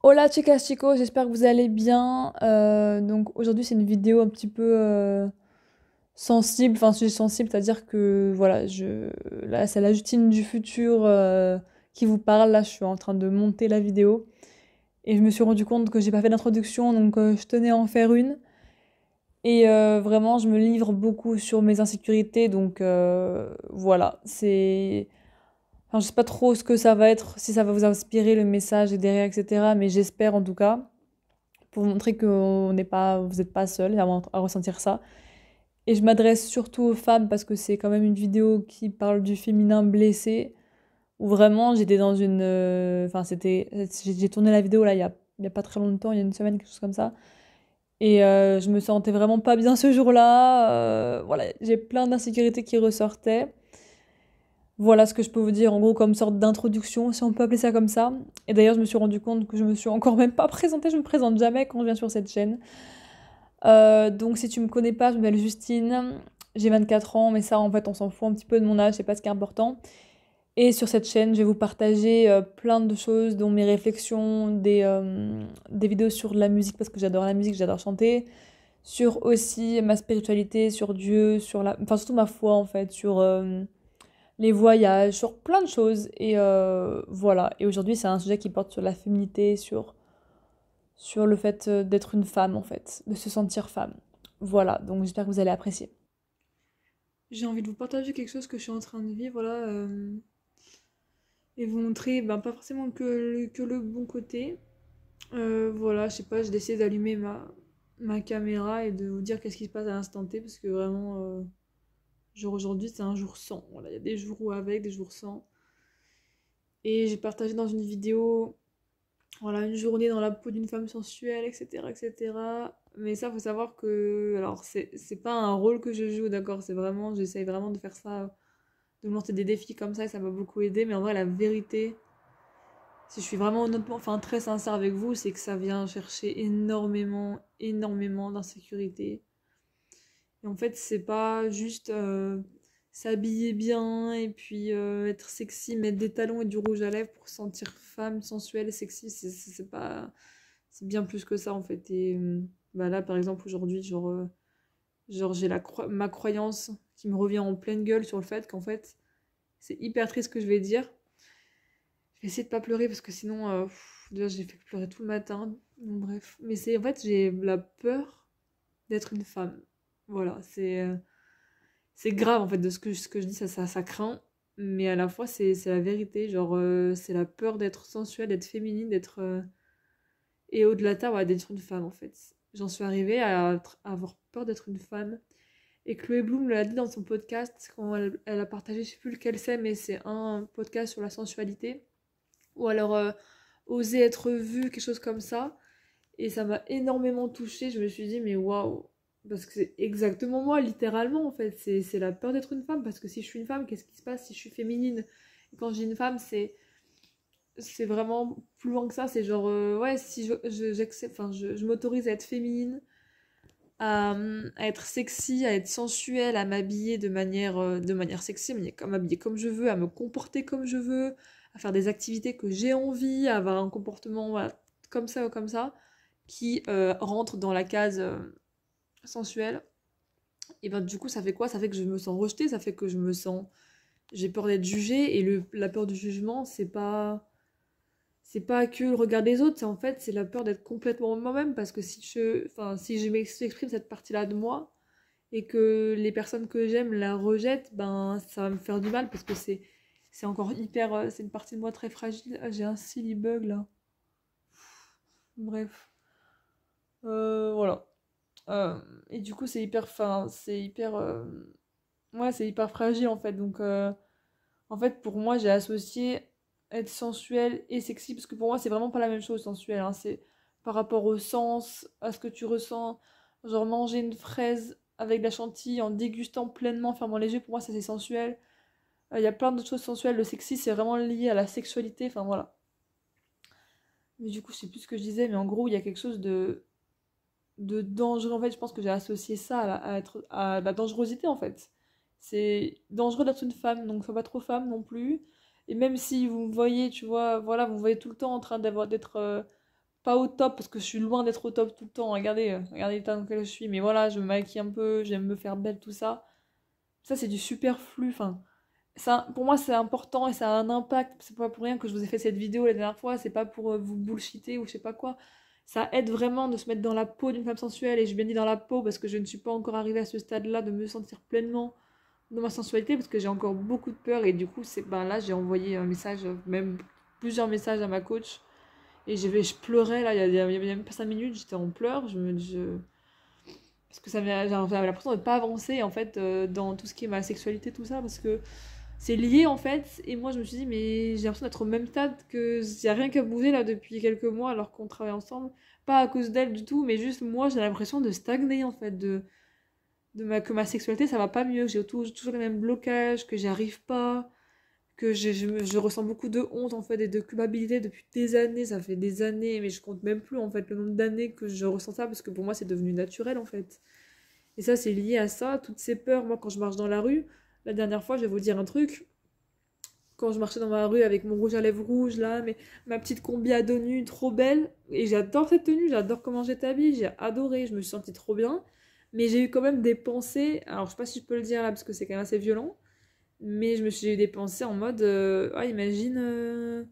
Hola chicas chicos, j'espère que vous allez bien. Donc aujourd'hui c'est une vidéo un petit peu sensible, enfin sujet sensible, c'est-à-dire que voilà, là c'est la Justine du futur qui vous parle. Là je suis en train de monter la vidéo et je me suis rendu compte que j'ai pas fait d'introduction, donc je tenais à en faire une. Et vraiment je me livre beaucoup sur mes insécurités, donc voilà, c'est... Enfin, je sais pas trop ce que ça va être, si ça va vous inspirer le message et derrière, etc. Mais j'espère en tout cas, pour montrer que vous n'êtes pas seul à ressentir ça. Et je m'adresse surtout aux femmes parce que c'est quand même une vidéo qui parle du féminin blessé, où vraiment j'étais dans une... Enfin, j'ai tourné la vidéo là il y a pas très longtemps, il y a une semaine, quelque chose comme ça. Et je me sentais vraiment pas bien ce jour-là. Voilà, j'ai plein d'insécurités qui ressortaient. Voilà ce que je peux vous dire en gros comme sorte d'introduction, si on peut appeler ça comme ça. Et d'ailleurs, je me suis rendu compte que je me suis encore même pas présentée, je me présente jamais quand je viens sur cette chaîne. Donc si tu me connais pas, je m'appelle Justine, j'ai 24 ans, mais ça en fait on s'en fout un petit peu de mon âge, c'est pas ce qui est important. Et sur cette chaîne, je vais vous partager plein de choses, dont mes réflexions, des vidéos sur la musique parce que j'adore la musique, j'adore chanter, sur aussi ma spiritualité, sur Dieu, enfin surtout ma foi en fait, sur les voyages, sur plein de choses. Et voilà. Et aujourd'hui, c'est un sujet qui porte sur la féminité, sur le fait d'être une femme en fait, de se sentir femme. Voilà, donc j'espère que vous allez apprécier. J'ai envie de vous partager quelque chose que je suis en train de vivre là, et vous montrer, ben, pas forcément que le bon côté. Voilà, je sais pas, j'ai décidé d'allumer ma caméra et de vous dire qu'est-ce qui se passe à l'instant T, parce que vraiment, genre aujourd'hui, c'est un jour sans. Voilà, il y a des jours où avec, des jours sans. Et j'ai partagé dans une vidéo, voilà, une journée dans la peau d'une femme sensuelle, etc., etc. Mais ça, faut savoir que, alors, c'est pas un rôle que je joue, d'accord, c'est vraiment, j'essaye vraiment de faire ça, de me lancer des défis comme ça, et ça m'a beaucoup aidé. Mais en vrai, la vérité, si je suis vraiment honnêtement, enfin très sincère avec vous, c'est que ça vient chercher énormément, énormément d'insécurité. Et en fait, c'est pas juste s'habiller bien et puis être sexy, mettre des talons et du rouge à lèvres pour se sentir femme sensuelle et sexy. C'est pas, c'est bien plus que ça en fait. Et bah là, par exemple, aujourd'hui, genre j'ai ma croyance qui me revient en pleine gueule sur le fait qu'en fait, c'est hyper triste ce que je vais dire. Je vais essayer de pas pleurer parce que sinon, déjà j'ai fait pleurer tout le matin. Bon, bref, mais c'est en fait j'ai la peur d'être une femme. Voilà, c'est grave en fait de ce que je dis, ça craint, mais à la fois c'est la vérité. Genre c'est la peur d'être sensuelle, d'être féminine, d'être et au-delà de ça, ouais, d'être une femme en fait. J'en suis arrivée à avoir peur d'être une femme. Et Chloé Bloom l'a dit dans son podcast quand elle a partagé, je sais plus lequel c'est, mais c'est un podcast sur la sensualité. Ou alors oser être vue, quelque chose comme ça. Et ça m'a énormément touchée. Je me suis dit, mais waouh! Parce que c'est exactement moi, littéralement, en fait. C'est la peur d'être une femme. Parce que si je suis une femme, qu'est-ce qui se passe si je suis féminine? Et quand je dis une femme, c'est vraiment plus loin que ça. C'est genre, ouais, si j'accepte, enfin, je m'autorise à être féminine, à être sexy, à être sensuelle, à m'habiller de manière sexy, à m'habiller comme je veux, à me comporter comme je veux, à faire des activités que j'ai envie, à avoir un comportement voilà, comme ça ou comme ça, qui rentre dans la case sensuelle. Et ben du coup, ça fait quoi? Ça fait que je me sens rejetée, ça fait que je me sens... J'ai peur d'être jugée, et la peur du jugement, c'est pas que le regard des autres, c'est en fait c'est la peur d'être complètement moi-même parce que si je m'exprime cette partie-là de moi et que les personnes que j'aime la rejettent, ben ça va me faire du mal parce que c'est encore hyper c'est une partie de moi très fragile. Ah, j'ai un silly bug là. Bref, voilà. Euh, et du coup c'est hyper c'est hyper ouais, c'est hyper fragile en fait. Donc en fait pour moi j'ai associé être sensuelle et sexy parce que pour moi c'est vraiment pas la même chose sensuelle, hein. C'est par rapport au sens, à ce que tu ressens. Genre manger une fraise avec de la chantilly en dégustant pleinement, en fermant les yeux, pour moi ça c'est sensuel. Il y a plein d'autres choses sensuelles. Le sexy c'est vraiment lié à la sexualité, enfin voilà. Mais du coup je sais plus ce que je disais, mais en gros il y a quelque chose de dangereux. En fait je pense que j'ai associé ça à la dangerosité en fait. C'est dangereux d'être une femme, donc sois pas trop femme non plus. Et même si vous me voyez, tu vois, voilà, vous me voyez tout le temps en train d'être pas au top, parce que je suis loin d'être au top tout le temps. Regardez l'état dans lequel je suis. Mais voilà, je me maquille un peu, j'aime me faire belle, tout ça. Ça, c'est du superflu. Enfin, ça, pour moi, c'est important et ça a un impact. C'est pas pour rien que je vous ai fait cette vidéo la dernière fois. C'est pas pour vous bullshiter ou je sais pas quoi. Ça aide vraiment de se mettre dans la peau d'une femme sensuelle. Et j'ai bien dit dans la peau parce que je ne suis pas encore arrivée à ce stade-là de me sentir pleinement dans ma sensualité parce que j'ai encore beaucoup de peur. Et du coup, là, j'ai envoyé un message, même plusieurs messages à ma coach. Et je pleurais là, il y a même pas 5 minutes, j'étais en pleurs. Parce que j'avais l'impression de ne pas avancer en fait dans tout ce qui est ma sexualité, tout ça. Parce que c'est lié en fait. Et moi, je me suis dit, mais j'ai l'impression d'être au même stade que il n'y a rien qu'à bouger là depuis quelques mois alors qu'on travaille ensemble. Pas à cause d'elle du tout, mais juste moi, j'ai l'impression de stagner en fait. Que ma sexualité, ça va pas mieux. J'ai toujours les mêmes blocages, que j'y arrive pas. Que je ressens beaucoup de honte en fait et de culpabilité depuis des années, ça fait des années, mais je compte même plus en fait le nombre d'années que je ressens ça parce que pour moi c'est devenu naturel en fait. Et ça c'est lié à ça, toutes ces peurs. Moi quand je marche dans la rue, la dernière fois je vais vous dire un truc, quand je marchais dans ma rue avec mon rouge à lèvres rouge là, ma petite combi à dos nu trop belle, et j'adore cette tenue, j'adore comment j'étais habillée, j'ai adoré, je me suis sentie trop bien, mais j'ai eu quand même des pensées, alors je sais pas si je peux le dire là parce que c'est quand même assez violent. Mais j'ai eu des pensées en mode, ah, imagine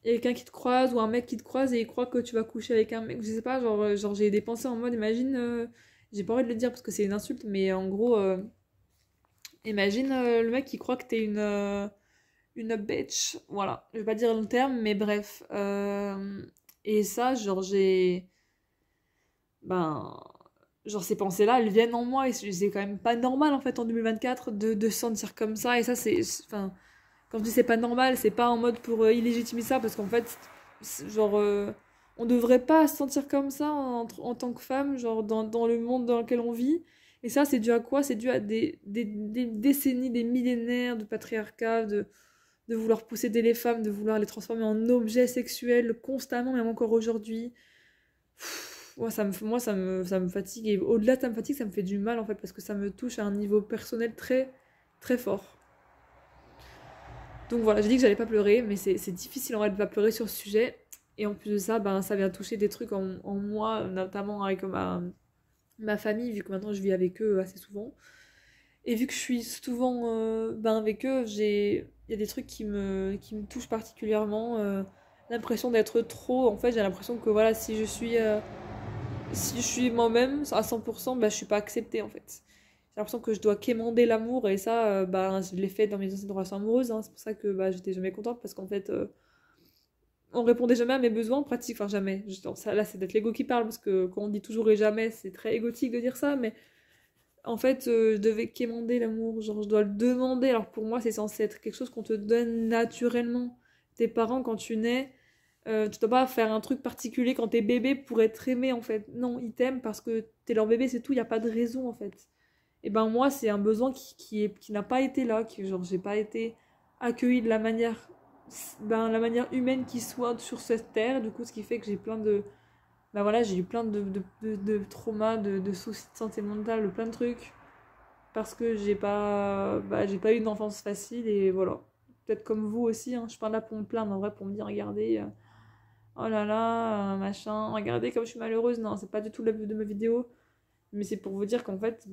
quelqu'un qui te croise ou un mec qui te croise et il croit que tu vas coucher avec un mec. Je sais pas, genre j'ai eu des pensées en mode, imagine, j'ai pas envie de le dire parce que c'est une insulte, mais en gros, imagine le mec qui croit que t'es une bitch. Voilà, je vais pas dire le terme, mais bref. Et ça, ben, genre ces pensées-là, elles viennent en moi et c'est quand même pas normal en fait en 2024 de se sentir comme ça. Et ça, enfin, quand je dis c'est pas normal, c'est pas en mode pour illégitimer ça parce qu'en fait, on devrait pas se sentir comme ça en tant que femme, genre dans le monde dans lequel on vit. Et ça, c'est dû à quoi? C'est dû à des décennies, des millénaires de patriarcat, de vouloir posséder les femmes, de vouloir les transformer en objets sexuels constamment, même encore aujourd'hui. Ça me fatigue. Et au-delà de ça me fatigue, ça me fait du mal en fait, parce que ça me touche à un niveau personnel très, très fort. Donc voilà, j'ai dit que j'allais pas pleurer, mais c'est difficile en vrai de pas pleurer sur ce sujet. Et en plus de ça, ben, ça vient toucher des trucs en moi, notamment avec ma famille, vu que maintenant je vis avec eux assez souvent. Et vu que je suis souvent ben, avec eux, il y a des trucs qui me touchent particulièrement. L'impression d'être trop. En fait, j'ai l'impression que voilà, si je suis moi-même à 100%, bah, je suis pas acceptée en fait. J'ai l'impression que je dois quémander l'amour et ça, bah, je l'ai fait dans mes anciennes relations amoureuses. Hein. C'est pour ça que bah, j'étais jamais contente parce qu'en fait, on répondait jamais à mes besoins pratiques. Enfin, jamais. Ça, là, c'est peut-être l'ego qui parle parce que quand on dit toujours et jamais, c'est très égotique de dire ça. Mais en fait, je devais quémander l'amour. Genre, je dois le demander. Alors pour moi, c'est censé être quelque chose qu'on te donne naturellement. Tes parents, quand tu nais, tu dois pas faire un truc particulier quand t'es bébé pour être aimé en fait. Non, ils t'aiment parce que t'es leur bébé, c'est tout, il y a pas de raison en fait. Et ben moi, c'est un besoin qui n'a pas été là, genre j'ai pas été accueillie de la manière humaine qui soit sur cette terre, du coup ce qui fait que j'ai plein de ben voilà, j'ai eu plein de traumas, de soucis de santé mentale, de plein de trucs parce que j'ai pas eu une enfance facile et voilà. Peut-être comme vous aussi, hein, je suis pas là pour me plaindre, en vrai pour me dire regardez oh là là, machin, regardez comme je suis malheureuse. Non, c'est pas du tout le but de ma vidéo. Mais c'est pour vous dire qu'en fait,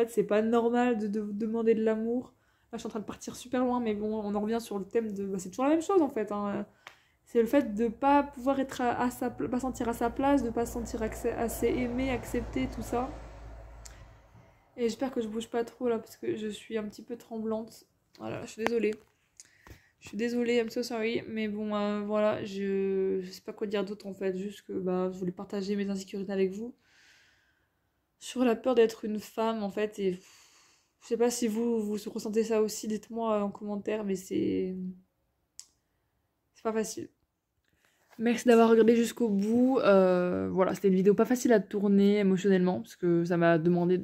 c'est pas normal de demander de l'amour. Là, je suis en train de partir super loin, mais bon, on en revient sur le thème de. Bah, c'est toujours la même chose en fait. Hein. C'est le fait de pas pouvoir être pas sentir à sa place, de pas se sentir assez aimé, accepté, tout ça. Et j'espère que je bouge pas trop là, parce que je suis un petit peu tremblante. Voilà, je suis désolée. Je suis désolée, I'm so sorry, mais bon, voilà, je sais pas quoi dire d'autre en fait, juste que bah, je voulais partager mes insécurités avec vous. Sur la peur d'être une femme en fait, et je sais pas si vous ressentez ça aussi, dites-moi en commentaire, mais c'est pas facile. Merci d'avoir regardé jusqu'au bout, voilà, c'était une vidéo pas facile à tourner émotionnellement, parce que ça m'a demandé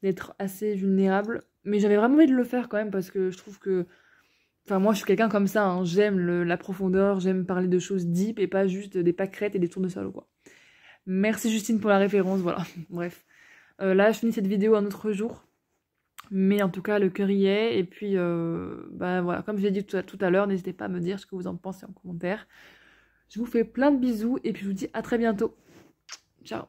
d'être assez vulnérable, mais j'avais vraiment envie de le faire quand même, parce que je trouve que enfin, moi, je suis quelqu'un comme ça, hein. J'aime la profondeur, j'aime parler de choses deep et pas juste des pâquerettes et des tournesols, quoi. Merci Justine pour la référence, voilà. Bref. Là, je finis cette vidéo un autre jour. Mais en tout cas, le cœur y est. Et puis, bah voilà, comme je l'ai dit tout à l'heure, n'hésitez pas à me dire ce que vous en pensez en commentaire. Je vous fais plein de bisous et puis je vous dis à très bientôt. Ciao.